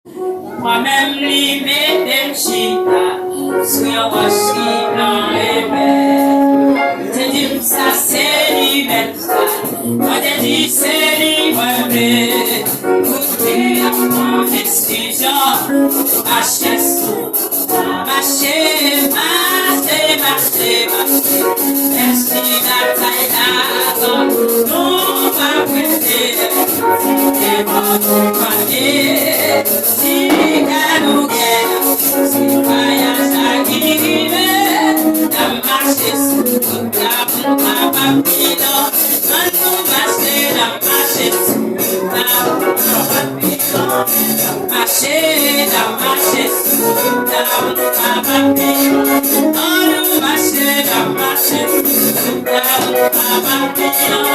Moi-même, lui, m'aime, chita, sur Washington, et j'ai dit, ça, c'est lui, même ça. Moi, j'ai dit, c'est lui, ouais, écoutez, à mon exclusion, marcher, marcher, marcher, marcher, marcher. Merci, la taille, la non, pas prêter, et mon compagnie, si, nous gagne, si, voyage à guider, la marche, sous, la papillon, nous marcher, la marche, sous, la papillon, marcher, sous, la papillon, nous marcher, la marche, sous, la papillon.